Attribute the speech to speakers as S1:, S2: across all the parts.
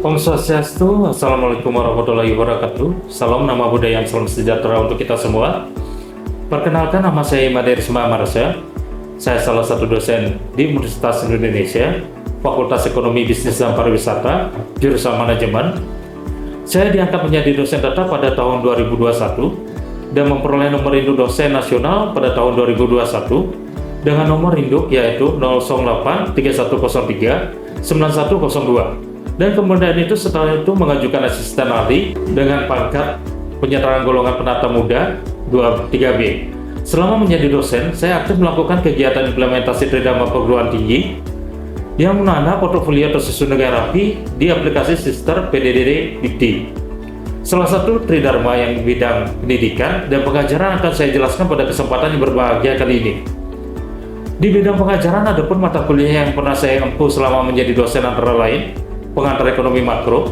S1: Om Swastiastu, Assalamualaikum warahmatullahi wabarakatuh. Salam nama budaya, salam sejahtera untuk kita semua. Perkenalkan, nama saya Imade Risma Marsha. Saya salah satu dosen di Universitas Indonesia, Fakultas Ekonomi Bisnis dan Pariwisata, jurusan Manajemen. Saya diangkat menjadi dosen tetap pada tahun 2021 dan memperoleh nomor induk dosen nasional pada tahun 2021 dengan nomor induk yaitu 08 3103 9102. Dan kemudian itu setelah itu mengajukan asisten ahli dengan pangkat penyetaraan golongan penata muda 3B. Selama menjadi dosen, saya aktif melakukan kegiatan implementasi tridharma perguruan tinggi yang menanam portofolio tersusun negara rapi di aplikasi Sister PDDD Dikti. Salah satu tridharma yang bidang pendidikan dan pengajaran akan saya jelaskan pada kesempatan yang berbahagia kali ini. Di bidang pengajaran ada pun mata kuliah yang pernah saya empuh selama menjadi dosen antara lain pengantar ekonomi makro,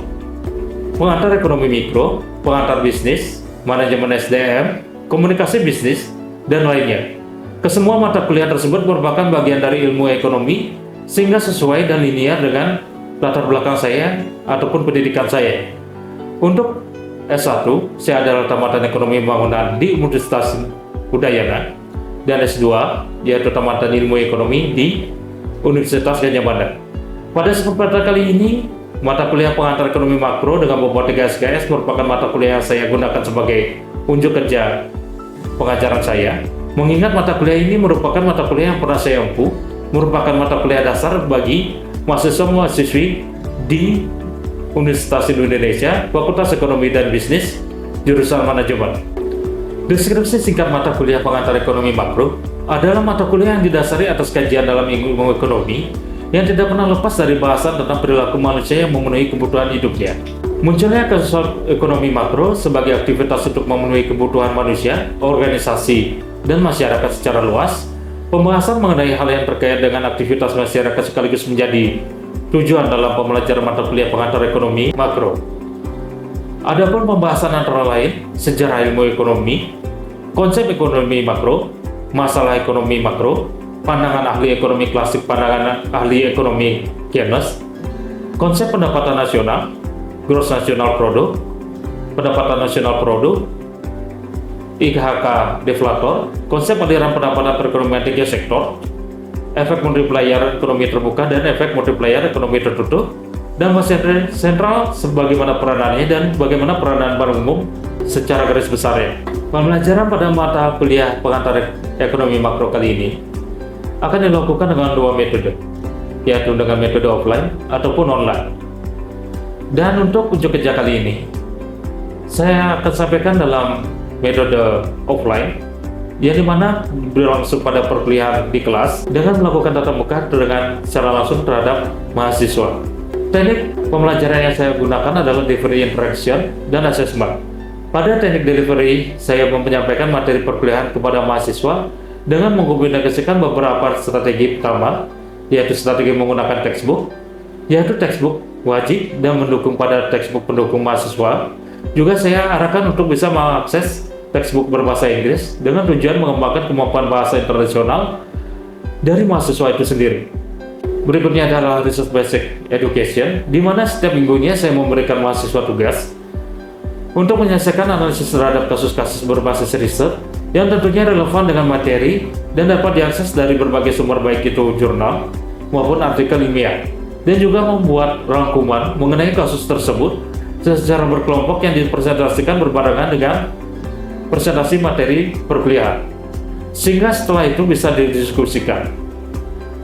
S1: pengantar ekonomi mikro, pengantar bisnis, manajemen SDM, komunikasi bisnis, dan lainnya. Kesemua mata kuliah tersebut merupakan bagian dari ilmu ekonomi sehingga sesuai dan linear dengan latar belakang saya ataupun pendidikan saya. Untuk S1, saya adalah tamatan ekonomi pembangunan di Universitas Udayana, dan S2, yaitu tamatan ilmu ekonomi di Universitas Gadjah Mada. Pada kesempatan kali ini, mata kuliah pengantar ekonomi makro dengan bobot 3 SKS merupakan mata kuliah yang saya gunakan sebagai unjuk kerja pengajaran saya. Mengingat mata kuliah ini merupakan mata kuliah yang pernah saya empuh, merupakan mata kuliah dasar bagi mahasiswa-mahasiswi di Universitas Indonesia, Fakultas Ekonomi dan Bisnis, jurusan Manajemen. Deskripsi singkat mata kuliah pengantar ekonomi makro adalah mata kuliah yang didasari atas kajian dalam ilmu ekonomi yang tidak pernah lepas dari bahasan tentang perilaku manusia yang memenuhi kebutuhan hidupnya. Munculnya kasus ekonomi makro sebagai aktivitas untuk memenuhi kebutuhan manusia, organisasi, dan masyarakat secara luas. Pembahasan mengenai hal yang terkait dengan aktivitas masyarakat sekaligus menjadi tujuan dalam pembelajaran mata kuliah pengantar ekonomi makro. Adapun pembahasan antara lain sejarah ilmu ekonomi, konsep ekonomi makro, masalah ekonomi makro, pandangan ahli ekonomi klasik, pandangan ahli ekonomi Keynes, konsep pendapatan nasional, gross national product, pendapatan nasional produk, IHK deflator, konsep aliran pendapatan perekonomian tiga sektor, efek multiplier ekonomi terbuka dan efek multiplier ekonomi tertutup, dan masalah sentral sebagaimana peranannya dan bagaimana peranan bank umum secara garis besarnya. Pembelajaran pada mata kuliah pengantar ekonomi makro kali ini akan dilakukan dengan dua metode, yaitu dengan metode offline ataupun online. Dan untuk unjuk kerja kali ini, saya akan sampaikan dalam metode offline, yang dimana berlangsung pada perkuliahan di kelas dengan melakukan tatap muka dengan secara langsung terhadap mahasiswa. Teknik pembelajaran yang saya gunakan adalah delivery interaction dan assessment. Pada teknik delivery, saya menyampaikan materi perkuliahan kepada mahasiswa dengan mengkombinasikan beberapa strategi pertama, yaitu strategi menggunakan textbook, yaitu textbook wajib dan mendukung pada textbook pendukung mahasiswa. Juga saya arahkan untuk bisa mengakses textbook berbahasa Inggris dengan tujuan mengembangkan kemampuan bahasa internasional dari mahasiswa itu sendiri. Berikutnya adalah research basic education, di mana setiap minggunya saya memberikan mahasiswa tugas untuk menyelesaikan analisis terhadap kasus-kasus berbasis riset yang tentunya relevan dengan materi dan dapat diakses dari berbagai sumber baik itu jurnal maupun artikel ilmiah, dan juga membuat rangkuman mengenai kasus tersebut secara berkelompok yang dipresentasikan berbarengan dengan presentasi materi perkuliahan, sehingga setelah itu bisa didiskusikan.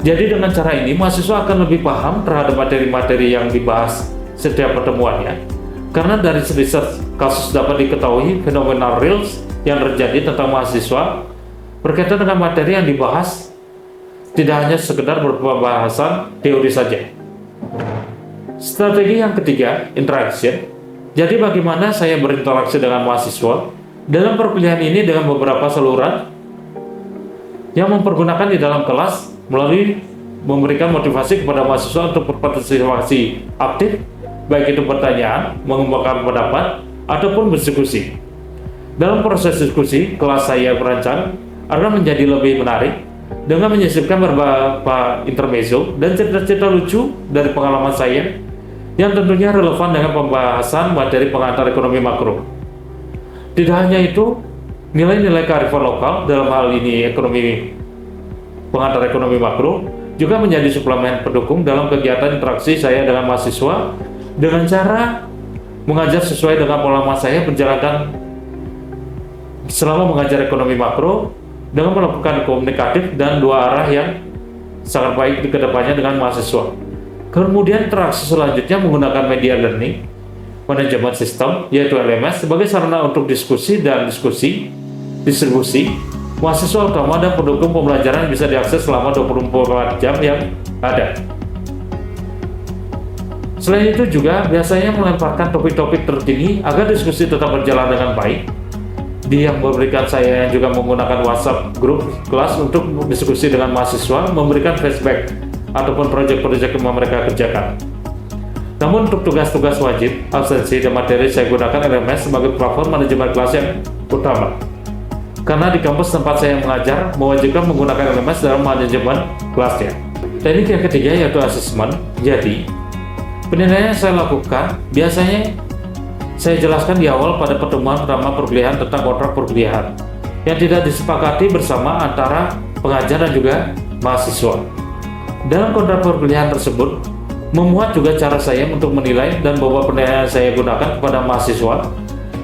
S1: Jadi dengan cara ini mahasiswa akan lebih paham terhadap materi-materi yang dibahas setiap pertemuannya, karena dari riset kasus dapat diketahui fenomena reals yang terjadi tentang mahasiswa berkaitan dengan materi yang dibahas, tidak hanya sekedar berupa bahasan teori saja. Strategi yang ketiga, interaction. Jadi bagaimana saya berinteraksi dengan mahasiswa dalam perkuliahan ini dengan beberapa saluran yang mempergunakan di dalam kelas melalui memberikan motivasi kepada mahasiswa untuk berpartisipasi aktif, baik itu pertanyaan, mengembangkan pendapat, ataupun berdiskusi. Dalam proses diskusi, kelas saya merancang agar menjadi lebih menarik dengan menyisipkan beberapa intermezzo dan cerita-cerita lucu dari pengalaman saya yang tentunya relevan dengan pembahasan materi pengantar ekonomi makro. Tidak hanya itu, nilai-nilai kearifan lokal dalam hal ini pengantar ekonomi makro juga menjadi suplemen pendukung dalam kegiatan interaksi saya dengan mahasiswa dengan cara mengajar sesuai dengan pola saya menjalankan selama mengajar ekonomi makro dengan melakukan komunikatif dan dua arah yang sangat baik di kedepannya dengan mahasiswa. Kemudian interaksi selanjutnya menggunakan media learning manajemen sistem yaitu LMS sebagai sarana untuk diskusi dan distribusi mahasiswa utama dan pendukung pembelajaran bisa diakses selama 24 jam yang ada. Selain itu juga biasanya melemparkan topik-topik terkini agar diskusi tetap berjalan dengan baik. Dia yang memberikan saya juga menggunakan WhatsApp grup kelas untuk diskusi dengan mahasiswa, memberikan feedback ataupun proyek-proyek yang mereka kerjakan. Namun untuk tugas-tugas wajib, absensi dan materi saya gunakan LMS sebagai platform manajemen kelas yang utama. Karena di kampus tempat saya mengajar mewajibkan menggunakan LMS dalam manajemen kelasnya. Teknik yang ketiga yaitu asesmen. Jadi, penilaian yang saya lakukan biasanya saya jelaskan di awal pada pertemuan pertama perkuliahan tentang kontrak perkuliahan yang tidak disepakati bersama antara pengajar dan juga mahasiswa. Dalam kontrak perkuliahan tersebut, memuat juga cara saya untuk menilai dan bahwa penilaian saya gunakan kepada mahasiswa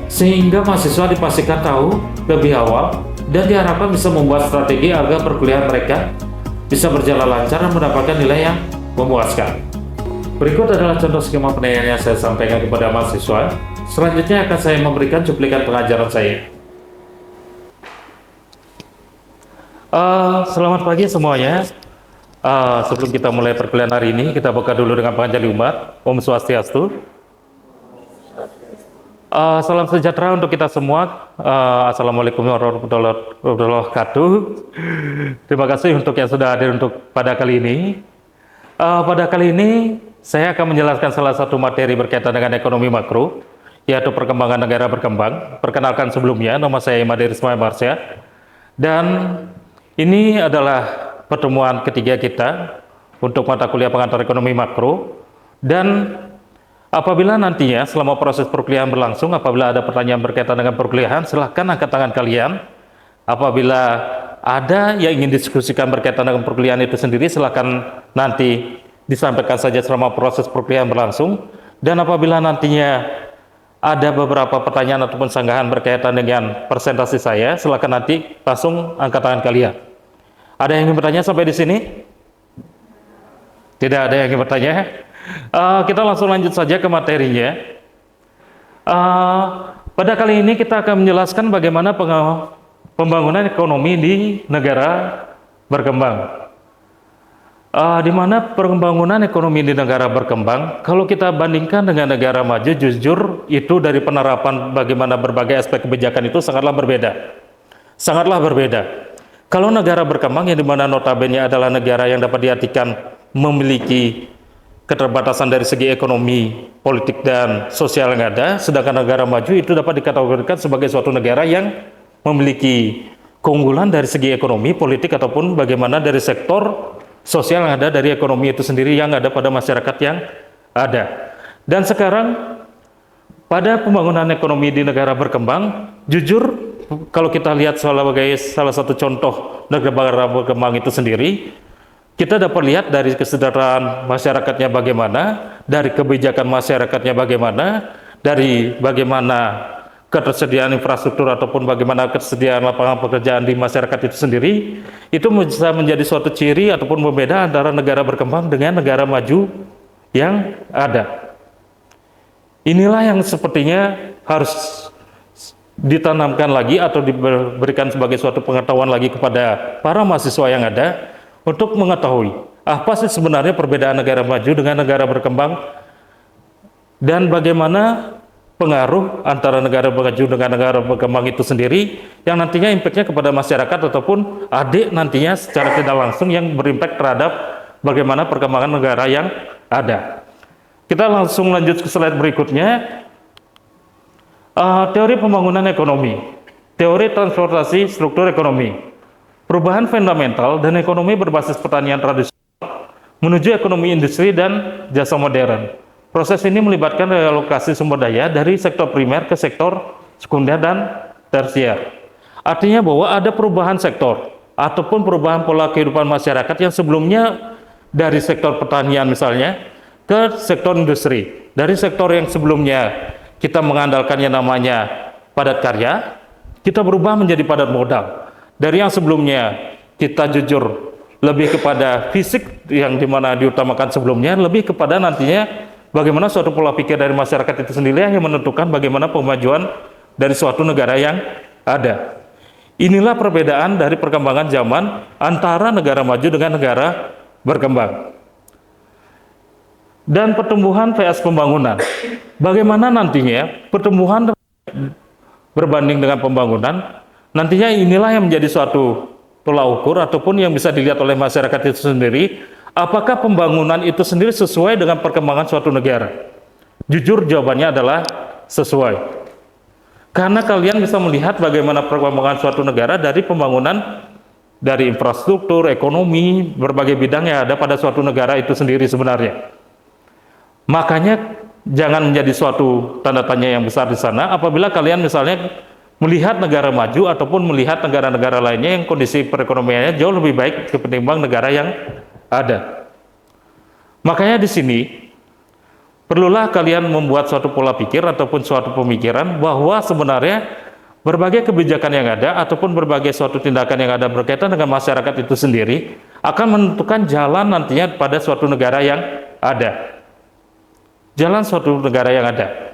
S1: sehingga mahasiswa dipastikan tahu lebih awal dan diharapkan bisa membuat strategi agar perkuliahan mereka bisa berjalan lancar dan mendapatkan nilai yang memuaskan. Berikut adalah contoh skema penilaian yang saya sampaikan kepada mahasiswa. Selanjutnya akan saya memberikan cuplikan pengajaran saya. Selamat pagi semuanya. Sebelum kita mulai perkuliahan hari ini, kita buka dulu dengan panjali umat. Om Swastiastu. Salam sejahtera untuk kita semua. Assalamualaikum warahmatullahi wabarakatuh. Terima kasih untuk yang sudah hadir untuk pada kali ini. Pada kali ini, saya akan menjelaskan salah satu materi berkaitan dengan ekonomi makro, yaitu perkembangan negara berkembang. Perkenalkan sebelumnya, nama saya Imadir Ismail Marsya. Dan ini adalah pertemuan ketiga kita untuk mata kuliah pengantar ekonomi makro. Dan apabila nantinya selama proses perkuliahan berlangsung, apabila ada pertanyaan berkaitan dengan perkuliahan, silahkan angkat tangan kalian. Apabila ada yang ingin diskusikan berkaitan dengan perkuliahan itu sendiri, silahkan nanti disampaikan saja selama proses perkuliahan berlangsung. Dan apabila nantinya ada beberapa pertanyaan ataupun sanggahan berkaitan dengan presentasi saya, silahkan nanti langsung angkat tangan kalian. Ada yang ingin bertanya sampai di sini? Tidak ada yang ingin bertanya? Kita langsung lanjut saja ke materinya. Pada kali ini kita akan menjelaskan bagaimana pembangunan ekonomi di negara berkembang. Di mana pembangunan ekonomi di negara berkembang, kalau kita bandingkan dengan negara maju, jujur itu dari penerapan bagaimana berbagai aspek kebijakan itu sangatlah berbeda. Sangatlah berbeda. Kalau negara berkembang yang dimana notabene adalah negara yang dapat diartikan memiliki keterbatasan dari segi ekonomi, politik, dan sosial yang ada, sedangkan negara maju itu dapat dikategorikan sebagai suatu negara yang memiliki keunggulan dari segi ekonomi, politik, ataupun bagaimana dari sektor sosial yang ada dari ekonomi itu sendiri yang ada pada masyarakat yang ada. Dan sekarang pada pembangunan ekonomi di negara berkembang, jujur kalau kita lihat sebagai salah satu contoh negara berkembang itu sendiri, kita dapat lihat dari kesejahteraan masyarakatnya bagaimana, dari kebijakan masyarakatnya bagaimana, dari bagaimana ketersediaan infrastruktur ataupun bagaimana ketersediaan lapangan pekerjaan di masyarakat itu sendiri, itu bisa menjadi suatu ciri ataupun pembeda antara negara berkembang dengan negara maju yang ada. Inilah yang sepertinya harus ditanamkan lagi atau diberikan sebagai suatu pengetahuan lagi kepada para mahasiswa yang ada untuk mengetahui apa sih sebenarnya perbedaan negara maju dengan negara berkembang dan bagaimana pengaruh antara negara maju dengan negara berkembang itu sendiri yang nantinya impactnya kepada masyarakat ataupun adik nantinya secara tidak langsung yang berimpact terhadap bagaimana perkembangan negara yang ada. Kita langsung lanjut ke slide berikutnya. Teori pembangunan ekonomi, teori transportasi struktur ekonomi, perubahan fundamental dan ekonomi berbasis pertanian tradisional menuju ekonomi industri dan jasa modern. Proses ini melibatkan realokasi sumber daya dari sektor primer ke sektor sekunder dan tersier. Artinya bahwa ada perubahan sektor ataupun perubahan pola kehidupan masyarakat yang sebelumnya dari sektor pertanian misalnya ke sektor industri. Dari sektor yang sebelumnya kita mengandalkan yang namanya padat karya, kita berubah menjadi padat modal. Dari yang sebelumnya kita jujur lebih kepada fisik yang dimana diutamakan sebelumnya, lebih kepada nantinya bagaimana suatu pola pikir dari masyarakat itu sendiri yang menentukan bagaimana pemajuan dari suatu negara yang ada. Inilah perbedaan dari perkembangan zaman antara negara maju dengan negara berkembang. Dan pertumbuhan vs pembangunan. Bagaimana nantinya pertumbuhan berbanding dengan pembangunan, nantinya inilah yang menjadi suatu tolak ukur ataupun yang bisa dilihat oleh masyarakat itu sendiri, apakah pembangunan itu sendiri sesuai dengan perkembangan suatu negara. Jujur jawabannya adalah sesuai. Karena kalian bisa melihat bagaimana perkembangan suatu negara dari pembangunan dari infrastruktur, ekonomi, berbagai bidang yang ada pada suatu negara itu sendiri sebenarnya. Makanya jangan menjadi suatu tanda tanya yang besar di sana apabila kalian misalnya melihat negara maju ataupun melihat negara-negara lainnya yang kondisi perekonomiannya jauh lebih baik ketimbang negara yang ada. Makanya di sini perlulah kalian membuat suatu pola pikir ataupun suatu pemikiran bahwa sebenarnya berbagai kebijakan yang ada ataupun berbagai suatu tindakan yang ada berkaitan dengan masyarakat itu sendiri akan menentukan jalan nantinya pada suatu negara yang ada. Jalan suatu negara yang ada.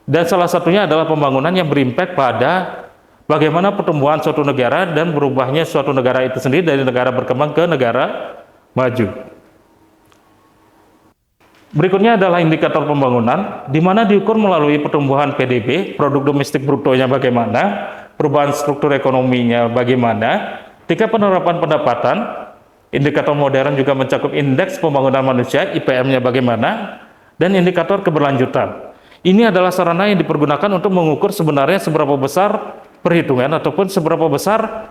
S1: Dan salah satunya adalah pembangunan yang berimpact pada bagaimana pertumbuhan suatu negara dan berubahnya suatu negara itu sendiri dari negara berkembang ke negara maju. Berikutnya adalah indikator pembangunan, di mana diukur melalui pertumbuhan PDB, produk domestik brutonya bagaimana, perubahan struktur ekonominya bagaimana, tingkat penerapan pendapatan. Indikator modern juga mencakup indeks pembangunan manusia, IPM-nya bagaimana, dan indikator keberlanjutan. Ini adalah sarana yang dipergunakan untuk mengukur sebenarnya seberapa besar perhitungan ataupun seberapa besar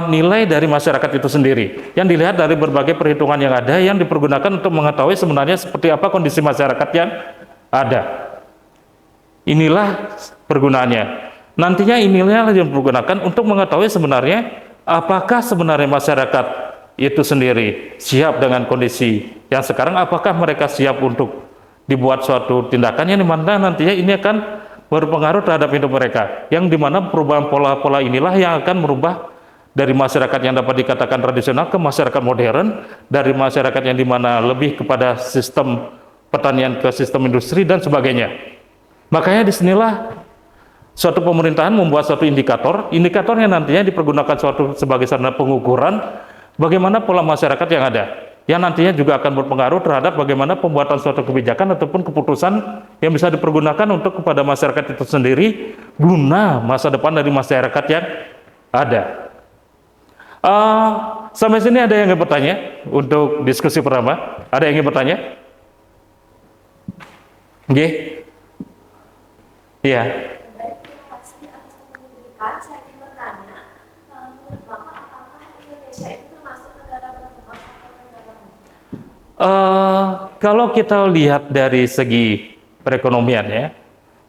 S1: nilai dari masyarakat itu sendiri yang dilihat dari berbagai perhitungan yang ada yang dipergunakan untuk mengetahui sebenarnya seperti apa kondisi masyarakat yang ada. Inilah pergunaannya. Nantinya inilah yang dipergunakan untuk mengetahui sebenarnya apakah sebenarnya masyarakat itu sendiri siap dengan kondisi yang sekarang, apakah mereka siap untuk dibuat suatu tindakan yang dimana nantinya ini akan berpengaruh terhadap hidup mereka, yang dimana perubahan pola-pola inilah yang akan merubah dari masyarakat yang dapat dikatakan tradisional ke masyarakat modern, dari masyarakat yang dimana lebih kepada sistem pertanian ke sistem industri dan sebagainya. Makanya disinilah suatu pemerintahan membuat suatu indikator yang nantinya dipergunakan sebagai sarana pengukuran bagaimana pola masyarakat yang ada, yang nantinya juga akan berpengaruh terhadap bagaimana pembuatan suatu kebijakan ataupun keputusan yang bisa dipergunakan untuk kepada masyarakat itu sendiri guna masa depan dari masyarakat yang ada. Sampai sini ada yang ingin bertanya untuk diskusi pertama? Ada yang ingin bertanya? Oke? Iya.
S2: Saya ingin bertanya, menurut Bapak, apakah Indonesia itu termasuk negara berkembang atau negara maju?
S1: Kalau kita lihat dari segi perekonomian ya,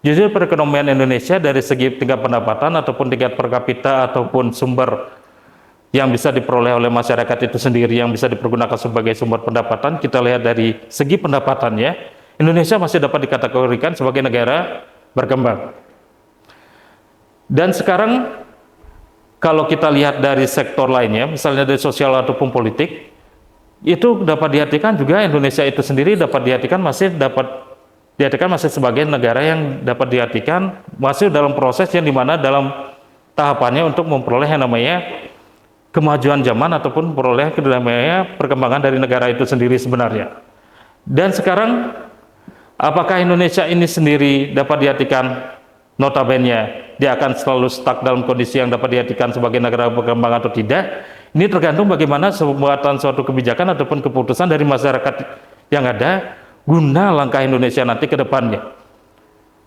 S1: jujur perekonomian Indonesia dari segi tingkat pendapatan ataupun tingkat per kapita ataupun sumber yang bisa diperoleh oleh masyarakat itu sendiri yang bisa dipergunakan sebagai sumber pendapatan, kita lihat dari segi pendapatannya, Indonesia masih dapat dikategorikan sebagai negara berkembang. Dan sekarang kalau kita lihat dari sektor lainnya, misalnya dari sosial ataupun politik, itu dapat diartikan juga Indonesia itu sendiri dapat diartikan masih sebagai negara yang dapat diartikan masih dalam proses yang dimana dalam tahapannya untuk memperoleh yang namanya kemajuan zaman ataupun memperoleh perkembangan dari negara itu sendiri sebenarnya. Dan sekarang apakah Indonesia ini sendiri dapat diartikan notabene dia akan selalu stuck dalam kondisi yang dapat diartikan sebagai negara berkembang atau tidak? Ini tergantung bagaimana pembuatan suatu kebijakan ataupun keputusan dari masyarakat yang ada guna langkah Indonesia nanti ke depannya.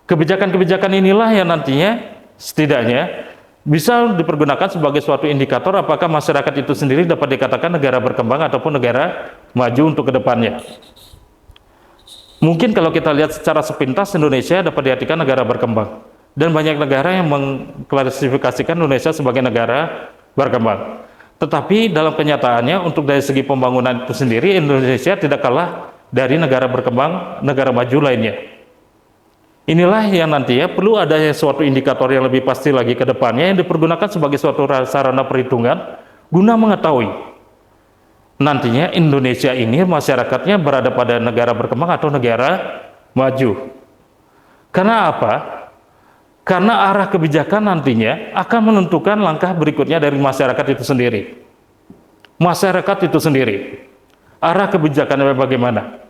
S1: Kebijakan-kebijakan inilah yang nantinya setidaknya bisa dipergunakan sebagai suatu indikator apakah masyarakat itu sendiri dapat dikatakan negara berkembang ataupun negara maju untuk ke depannya. Mungkin kalau kita lihat secara sepintas, Indonesia dapat diartikan negara berkembang. Dan banyak negara yang mengklasifikasikan Indonesia sebagai negara berkembang. Tetapi dalam kenyataannya, untuk dari segi pembangunan itu sendiri, Indonesia tidak kalah dari negara berkembang, negara maju lainnya. Inilah yang nantinya perlu ada suatu indikator yang lebih pasti lagi ke depannya yang dipergunakan sebagai suatu sarana perhitungan guna mengetahui nantinya Indonesia ini masyarakatnya berada pada negara berkembang atau negara maju. Karena apa? Karena arah kebijakan nantinya akan menentukan langkah berikutnya dari masyarakat itu sendiri. Masyarakat itu sendiri, arah kebijakannya bagaimana?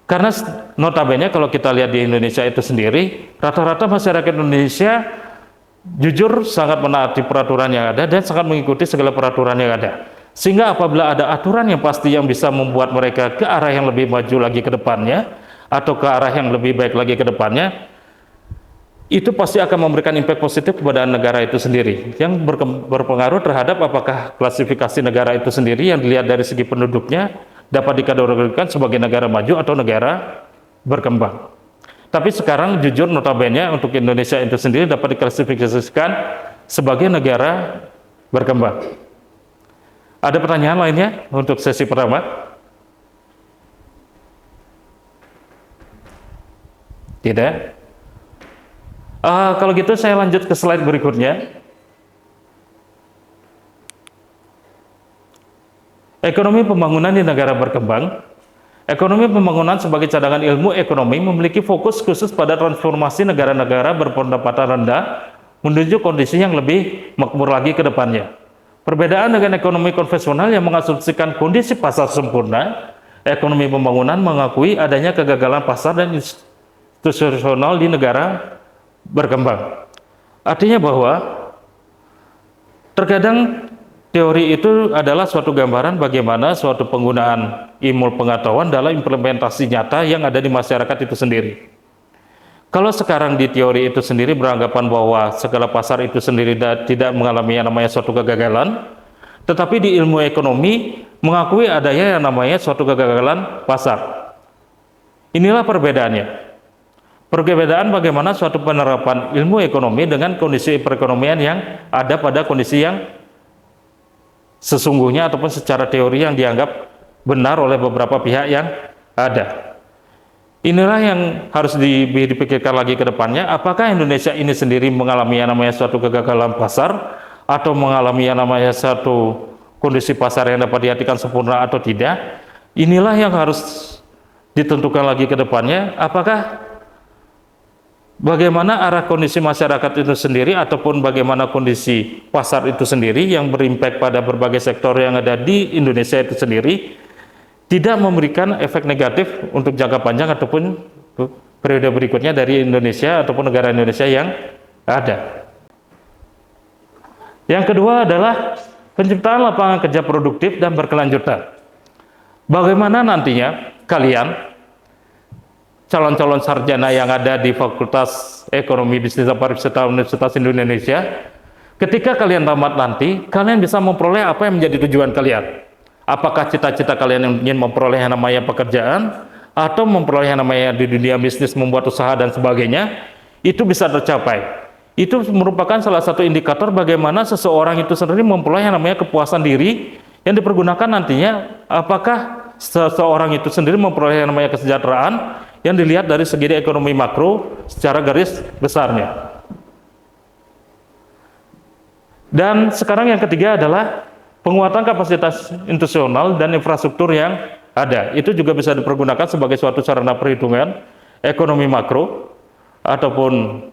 S1: Karena notabene kalau kita lihat di Indonesia itu sendiri, rata-rata masyarakat Indonesia jujur sangat menaati peraturan yang ada dan sangat mengikuti segala peraturan yang ada. Sehingga apabila ada aturan yang pasti yang bisa membuat mereka ke arah yang lebih maju lagi ke depannya, atau ke arah yang lebih baik lagi ke depannya, itu pasti akan memberikan impact positif kepada negara itu sendiri, yang berpengaruh terhadap apakah klasifikasi negara itu sendiri yang dilihat dari segi penduduknya dapat dikategorikan sebagai negara maju atau negara berkembang. Tapi sekarang jujur notabene untuk Indonesia itu sendiri dapat diklasifikasikan sebagai negara berkembang. Ada pertanyaan lainnya untuk sesi pertama? Tidak? Kalau gitu saya lanjut ke slide berikutnya. Ekonomi pembangunan di negara berkembang. Ekonomi pembangunan sebagai cadangan ilmu ekonomi memiliki fokus khusus pada transformasi negara-negara berpendapatan rendah menuju kondisi yang lebih makmur lagi ke depannya. Perbedaan dengan ekonomi konvensional yang mengasumsikan kondisi pasar sempurna, ekonomi pembangunan mengakui adanya kegagalan pasar dan institusional di negara berkembang. Artinya bahwa terkadang teori itu adalah suatu gambaran bagaimana suatu penggunaan ilmu pengetahuan dalam implementasi nyata yang ada di masyarakat itu sendiri. Kalau sekarang di teori itu sendiri beranggapan bahwa segala pasar itu sendiri tidak mengalami yang namanya suatu kegagalan, tetapi di ilmu ekonomi mengakui adanya yang namanya suatu kegagalan pasar. Inilah perbedaannya. Perbedaan bagaimana suatu penerapan ilmu ekonomi dengan kondisi perekonomian yang ada pada kondisi yang sesungguhnya ataupun secara teori yang dianggap benar oleh beberapa pihak yang ada. Inilah yang harus dipikirkan lagi ke depannya, apakah Indonesia ini sendiri mengalami yang namanya suatu kegagalan pasar atau mengalami yang namanya satu kondisi pasar yang dapat diartikan sempurna atau tidak. Inilah yang harus ditentukan lagi ke depannya, apakah bagaimana arah kondisi masyarakat itu sendiri ataupun bagaimana kondisi pasar itu sendiri yang berimpact pada berbagai sektor yang ada di Indonesia itu sendiri tidak memberikan efek negatif untuk jangka panjang ataupun periode berikutnya dari Indonesia ataupun negara Indonesia yang ada. Yang kedua adalah penciptaan lapangan kerja produktif dan berkelanjutan. Bagaimana nantinya kalian calon-calon sarjana yang ada di Fakultas Ekonomi Bisnis dan Pariwisata Universitas Indonesia, ketika kalian tamat nanti, kalian bisa memperoleh apa yang menjadi tujuan kalian. Apakah cita-cita kalian yang ingin memperoleh yang namanya pekerjaan, atau memperoleh yang namanya di dunia bisnis, membuat usaha dan sebagainya, itu bisa tercapai. Itu merupakan salah satu indikator bagaimana seseorang itu sendiri memperoleh yang namanya kepuasan diri, yang dipergunakan nantinya, apakah seseorang itu sendiri memperoleh yang namanya kesejahteraan, yang dilihat dari segi ekonomi makro secara garis besarnya. Dan sekarang yang ketiga adalah penguatan kapasitas institusional dan infrastruktur yang ada. Itu juga bisa dipergunakan sebagai suatu sarana perhitungan ekonomi makro ataupun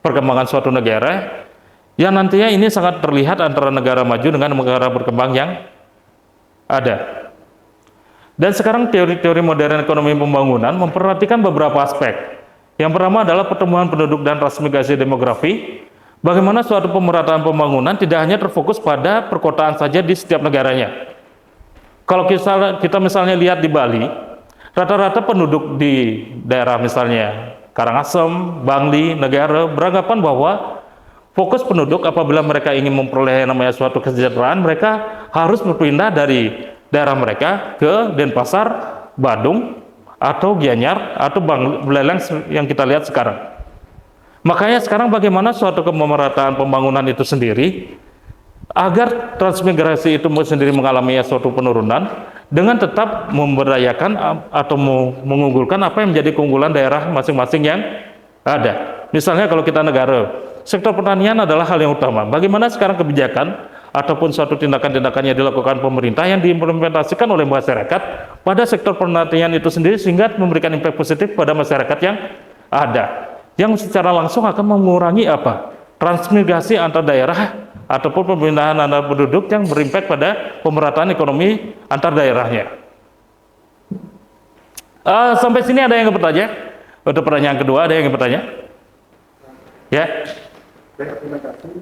S1: perkembangan suatu negara, yang nantinya ini sangat terlihat antara negara maju dengan negara berkembang yang ada. Dan sekarang teori-teori modern ekonomi pembangunan memperhatikan beberapa aspek. Yang pertama adalah pertumbuhan penduduk dan transmigrasi demografi. Bagaimana suatu pemerataan pembangunan tidak hanya terfokus pada perkotaan saja di setiap negaranya. Kalau kita misalnya lihat di Bali, rata-rata penduduk di daerah misalnya Karangasem, Bangli, Negara beranggapan bahwa fokus penduduk apabila mereka ingin memperoleh yang namanya suatu kesejahteraan, mereka harus berpindah dari daerah mereka ke Denpasar, Badung, atau Gianyar atau Buleleng yang kita lihat sekarang. Makanya sekarang bagaimana suatu pemerataan pembangunan itu sendiri agar transmigrasi itu sendiri mengalami suatu penurunan dengan tetap memberdayakan atau mengunggulkan apa yang menjadi keunggulan daerah masing-masing yang ada. Misalnya kalau kita negara, sektor pertanian adalah hal yang utama. Bagaimana sekarang kebijakan ataupun suatu tindakan-tindakan yang dilakukan pemerintah yang diimplementasikan oleh masyarakat pada sektor pertanian itu sendiri sehingga memberikan impact positif pada masyarakat yang ada, yang secara langsung akan mengurangi apa? Transmigrasi antar daerah ataupun pemindahan antar penduduk yang berimpact pada pemerataan ekonomi antar daerahnya. Sampai sini ada yang bertanya? Untuk pertanyaan kedua ada yang bertanya? Ya.
S3: Terima kasih.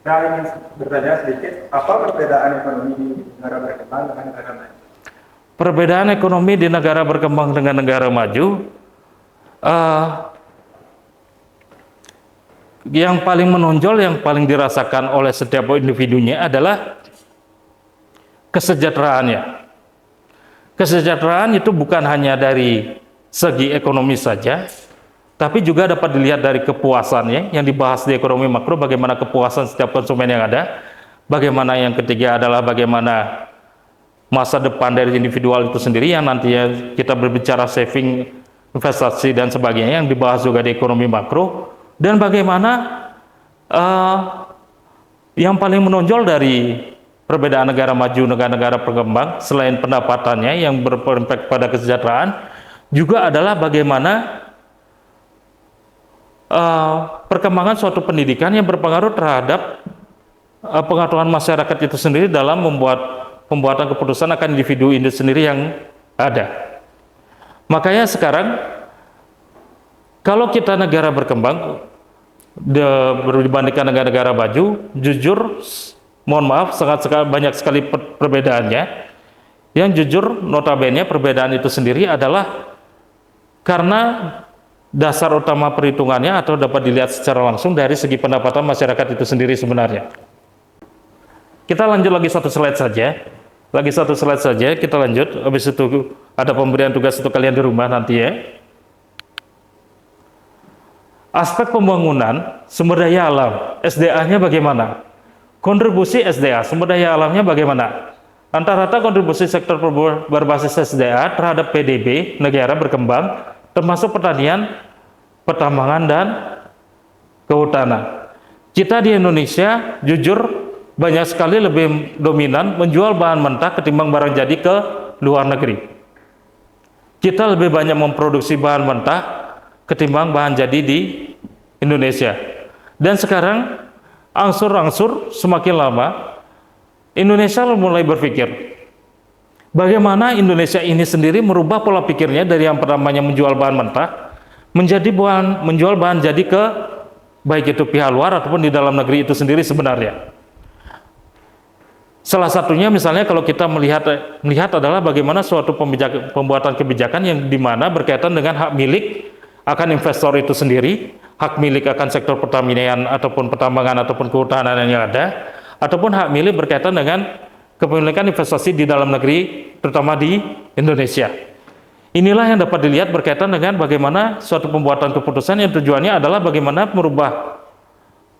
S3: Saya ingin bertanya sedikit, apa perbedaan ekonomi di negara berkembang dengan negara maju?
S1: Perbedaan ekonomi di negara berkembang dengan negara maju, yang paling menonjol, yang paling dirasakan oleh setiap individunya adalah kesejahteraannya. Kesejahteraan itu bukan hanya dari segi ekonomi saja, tapi juga dapat dilihat dari kepuasannya yang dibahas di ekonomi makro, bagaimana kepuasan setiap konsumen yang ada. Bagaimana yang ketiga adalah bagaimana masa depan dari individual itu sendiri yang nantinya kita berbicara saving, investasi dan sebagainya yang dibahas juga di ekonomi makro. Dan bagaimana yang paling menonjol dari perbedaan negara maju dengan negara berkembang selain pendapatannya yang berimpact pada kesejahteraan juga adalah bagaimana perkembangan suatu pendidikan yang berpengaruh terhadap pengetahuan masyarakat itu sendiri dalam pembuatan keputusan akan individu sendiri yang ada. Makanya sekarang kalau kita negara berkembang dibandingkan negara-negara maju, jujur mohon maaf sangat banyak sekali perbedaannya. Yang jujur notabene perbedaan itu sendiri adalah karena dasar utama perhitungannya atau dapat dilihat secara langsung dari segi pendapatan masyarakat itu sendiri sebenarnya. Kita lanjut lagi satu slide saja. Kita lanjut. Habis itu ada pemberian tugas untuk kalian di rumah nanti ya. Aspek pembangunan sumber daya alam, SDA-nya bagaimana? Kontribusi SDA, sumber daya alamnya bagaimana? Rata-rata kontribusi sektor berbasis SDA terhadap PDB negara berkembang termasuk pertanian, pertambangan, dan kehutanan. Kita di Indonesia, jujur, banyak sekali lebih dominan menjual bahan mentah ketimbang barang jadi ke luar negeri. Kita lebih banyak memproduksi bahan mentah ketimbang bahan jadi di Indonesia. Dan sekarang, angsur-angsur semakin lama, Indonesia mulai berpikir, bagaimana Indonesia ini sendiri merubah pola pikirnya dari yang pertamanya menjual bahan mentah menjadi menjual bahan jadi ke baik itu pihak luar ataupun di dalam negeri itu sendiri sebenarnya. Salah satunya misalnya kalau kita melihat adalah bagaimana suatu pembuatan kebijakan yang dimana berkaitan dengan hak milik akan investor itu sendiri, hak milik akan sektor pertanian ataupun pertambangan ataupun kehutanan yang ada, ataupun hak milik berkaitan dengan kepemilikan investasi di dalam negeri, terutama di Indonesia. Inilah yang dapat dilihat berkaitan dengan bagaimana suatu pembuatan keputusan yang tujuannya adalah bagaimana merubah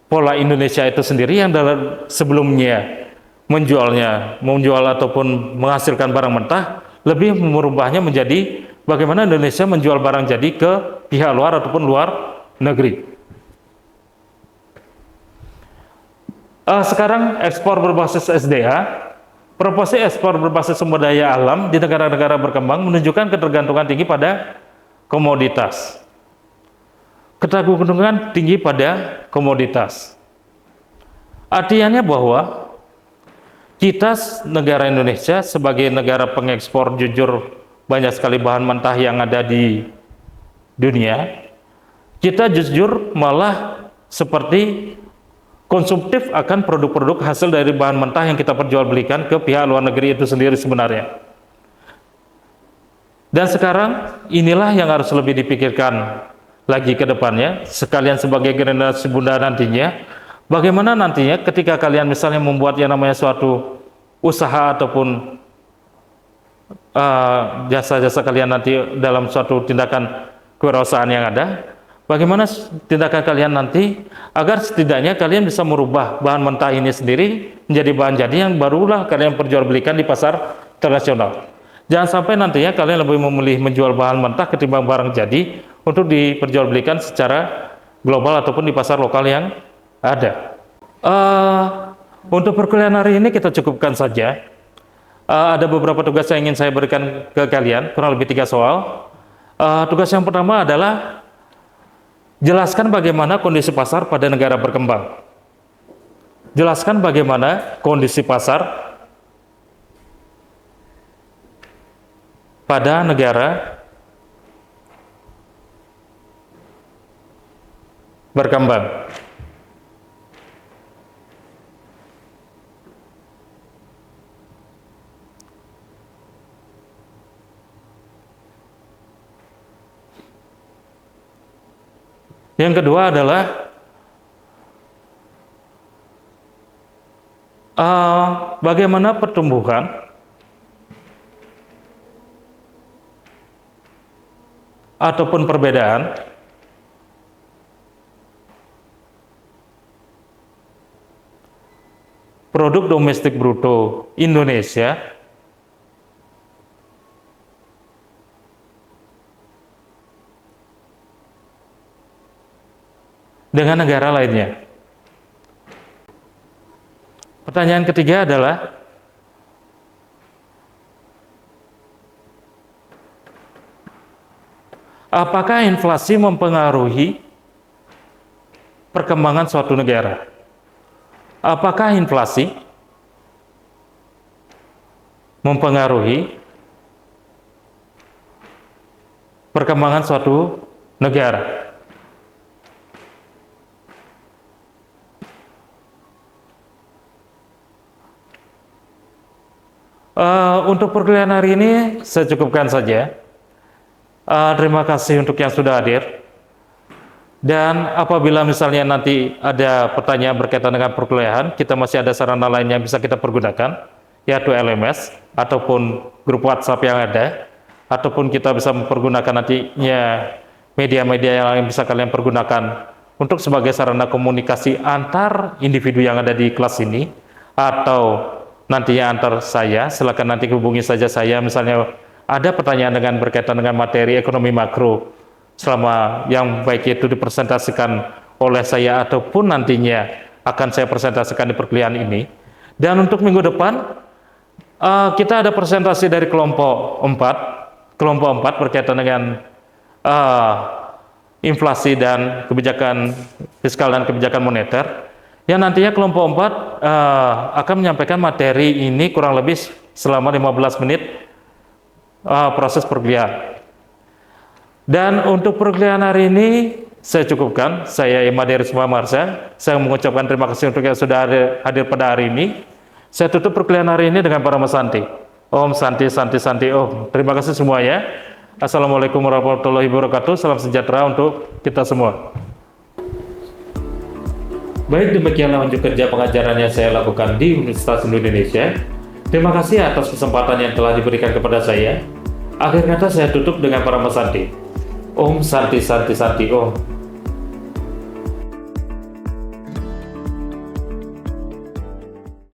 S1: pola Indonesia itu sendiri yang dalam sebelumnya menjual ataupun menghasilkan barang mentah, lebih merubahnya menjadi bagaimana Indonesia menjual barang jadi ke pihak luar ataupun luar negeri. Sekarang ekspor berbasis SDA. Proporsi ekspor berbasis sumber daya alam di negara-negara berkembang menunjukkan ketergantungan tinggi pada komoditas. Ketergantungan tinggi pada komoditas. Artinya bahwa kita negara Indonesia sebagai negara pengekspor jujur banyak sekali bahan mentah yang ada di dunia, kita jujur malah seperti konsumtif akan produk-produk hasil dari bahan mentah yang kita perjualbelikan ke pihak luar negeri itu sendiri sebenarnya. Dan sekarang inilah yang harus lebih dipikirkan lagi ke depannya, sekalian sebagai generasi bunda nantinya, bagaimana nantinya ketika kalian misalnya membuat yang namanya suatu usaha ataupun jasa-jasa kalian nanti dalam suatu tindakan kewirausahaan yang ada, bagaimana tindakan kalian nanti agar setidaknya kalian bisa merubah bahan mentah ini sendiri menjadi bahan jadi yang barulah kalian perjualbelikan di pasar internasional. Jangan sampai nantinya kalian lebih memilih menjual bahan mentah ketimbang barang jadi untuk diperjualbelikan secara global ataupun di pasar lokal yang ada. Untuk perkuliahan hari ini kita cukupkan saja. Ada beberapa tugas yang ingin saya berikan ke kalian, kurang lebih 3 soal. Tugas yang pertama adalah jelaskan bagaimana kondisi pasar pada negara berkembang. Jelaskan bagaimana kondisi pasar pada negara berkembang. Yang kedua adalah bagaimana pertumbuhan ataupun perbedaan produk domestik bruto Indonesia dengan negara lainnya. Pertanyaan ketiga adalah apakah inflasi mempengaruhi perkembangan suatu negara? Apakah inflasi mempengaruhi perkembangan suatu negara? Untuk perkuliahan hari ini saya cukupkan saja. Terima kasih untuk yang sudah hadir. Dan apabila misalnya nanti ada pertanyaan berkaitan dengan perkuliahan, kita masih ada sarana lain yang bisa kita pergunakan, yaitu LMS ataupun grup WhatsApp yang ada, ataupun kita bisa mempergunakan nantinya media-media yang lain bisa kalian pergunakan untuk sebagai sarana komunikasi antar individu yang ada di kelas ini, atau nantinya antar saya. Silakan nanti hubungi saja saya, misalnya ada pertanyaan dengan berkaitan dengan materi ekonomi makro selama yang baik itu dipresentasikan oleh saya ataupun nantinya akan saya presentasikan di perkuliahan ini. Dan untuk minggu depan kita ada presentasi dari kelompok 4 berkaitan dengan inflasi dan kebijakan fiskal dan kebijakan moneter, yang nantinya kelompok 4 akan menyampaikan materi ini kurang lebih selama 15 menit proses perkuliahan. Dan untuk perkuliahan hari ini saya cukupkan. Saya Imaderi Suma Marsha. Saya mengucapkan terima kasih untuk yang sudah hadir pada hari ini. Saya tutup perkuliahan hari ini dengan Parama Santi. Om Santi Santi Santi Om. Terima kasih semuanya. Assalamualaikum warahmatullahi wabarakatuh. Salam sejahtera untuk kita semua. Baik, demikianlah unjuk kerja pengajaran yang saya lakukan di Universitas Indonesia. Terima kasih atas kesempatan yang telah diberikan kepada saya. Akhir kata saya tutup dengan Parama Santi. Om Santi Santi Santi Om.